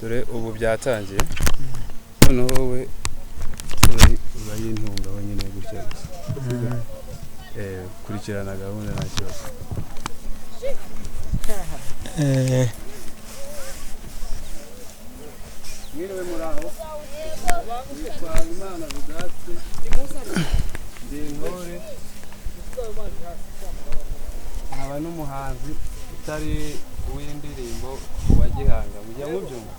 dore ubu byatangiye noneho wowe urayintungaho nyine gutya gusa kurikirana gahunda nta kibazo. Mwiriwe muraho kwa Imana Vedaste ndi intore nkaba n'umuhanzi utari uw'indirimbo wa Gihanga mujya mubyumva.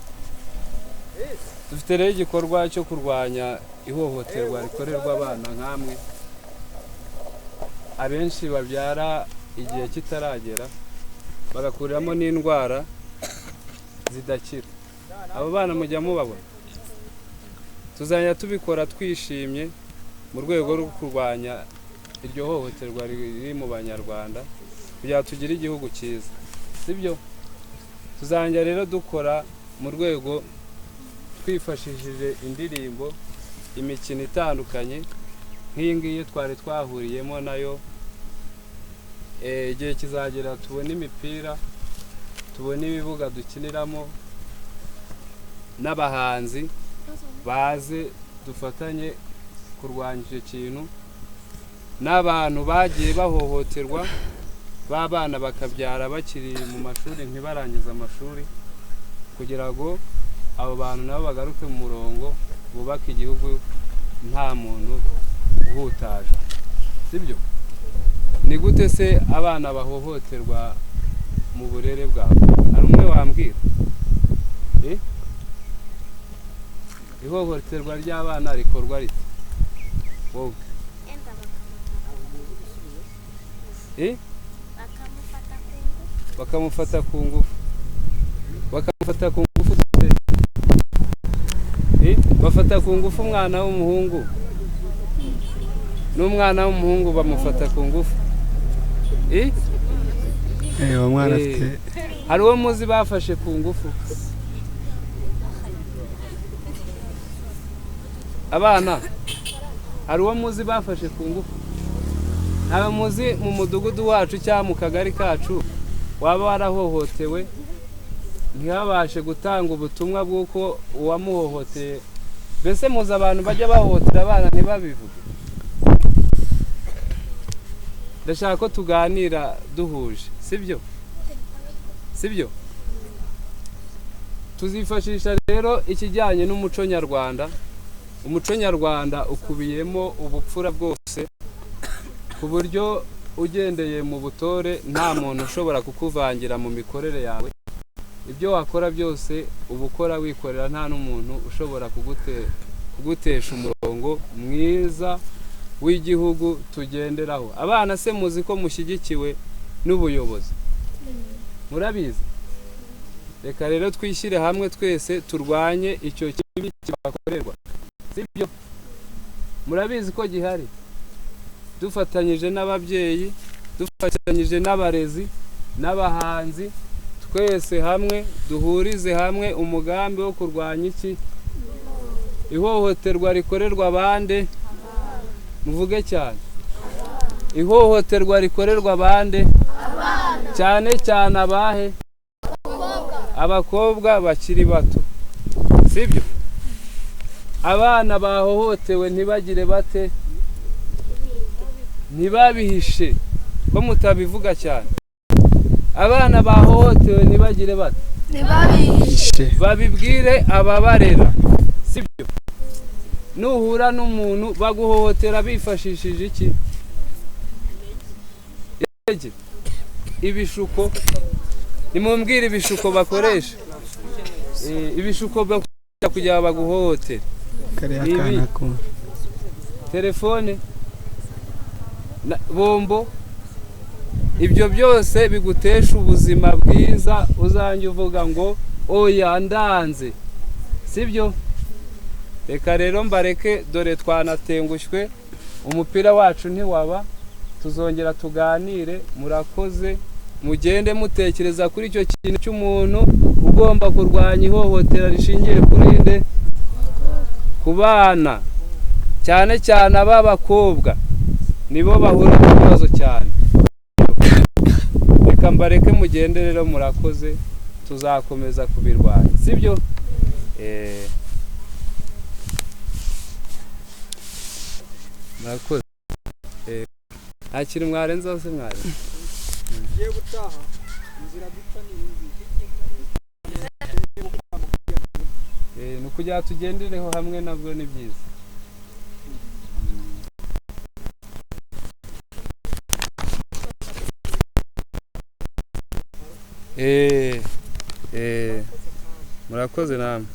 Dufite rero igikorwa cyo kurwanya ihohoterwa rikorerwa abana nkamwe abenshi babyara igihe kitaragera bagakuriramo n'indwara zidakira. Abo bana mujya mubabona. Tuzajya tubikora twishimye mu rwego rwo kurwanya iryo hohoterwa riri mu banyarwanda kugira tugire igihugu cyiza, sibyo? Tuzajya rero dukora mu rwego twifashishije indirimbo, imikino itandukanye nk'iyi ngiyi twari twahuriyemo nayo. Igihe kizagera tubone imipira, tubone ibibuga dukiniramo, n'abahanzi baze dufatanye kurwanya icyo kintu, n'abantu bagiye bahohoterwa b'abana bakabyara bakiri mu mashuri ntibarangize amashuri kugira ngo abo bantu nabo bagaruke mu murongo bubake igihugu nta muntu uhutaje, sibyo? Ni gute se abana bahohoterwa mu burere bwabo? Hari umwe wambwira? Ihohoterwa ry'abana rikorwa rite? Wowe bakamufata ku ngufu. Bakamufata ku ngufu bafata ku ngufu umwana w'umuhungu n'umwana w'umuhungu bamufata ku ngufu. Umwana afite hari uwo muzi bafashe ku ngufu? Abana hari uwo muzi bafashe ku ngufu? Nta muzi mu mudugudu wacu cyangwa mu kagari kacu waba warahohotewe ntiyabashe gutanga ubutumwa bw'uko uwamuhohoteye? Mbese muzi abantu bajya bahohotera abana ntibabivuge? Ndashaka ko tuganira duhuje, sibyo? Sibyo? Tuzifashisha rero ikijyanye n'umuco nyarwanda. Umuco nyarwanda ukubiyemo ubupfura bwose ku buryo ugendeye mu butore nta muntu ushobora kukuvangira mu mikorere yawe. Ibyo wakora byose ubukora wikorera, nta n'umuntu ushobora kugutesha umurongo mwiza w'igihugu tugenderaho. Abana se muzi ko mushyigikiwe n'ubuyobozi? Murabizi? Reka rero twishyire hamwe twese turwanye icyo kibi kibakorerwa, sibyo? Murabizi ko gihari. Dufatanyije n'ababyeyi, dufatanyije n'abarezi n'abahanzi, twese hamwe duhurize hamwe umugambi wo kurwanya iki? Ihohoterwa rikorerwa abande? Muvuge cyane. Ihohoterwa rikorerwa abande? Cyane cyane abahe? Abakobwa bakiri bato, sibyo? Abana bahohotewe ntibagire bate? Ntibabihishe. Ko mutabivuga cyane? Abana bahohotewe ntibagire bate? Ntibabihishe. Babibwire ababarera, sibyo? Nuhura n'umuntu baguhohotera bifashishije iki? Ibishuko. Nimumbwire ibishuko bakoresha. Ibishuko bakoresha kugira baguhohotere. Telefone, bombo, ibyo byose bigutesha ubuzima bwiza. Uzanjye uvuga ngo oya ndanze, sibyo? Reka rero mbareke, dore twanatengushywe, umupira wacu ntiwaba. Tuzongera tuganire. Murakoze, mugende mutekereza kuri icyo kintu cy'umuntu ugomba kurwanya ihohotera rishingiye kuri nde? Ku bana, cyane cyane ab'abakobwa nibo bahura n'ibibazo cyane. Reka mbareke mugende rero, murakoze, tuzakomeza kubirwanya, sibyo? murakoze. Nta kintu mwarenzaho se mwari? Ugiye gutaha inzira duca ni ni ukugira tugendereho hamwe nabwo ni byiza. Murakoze namwe.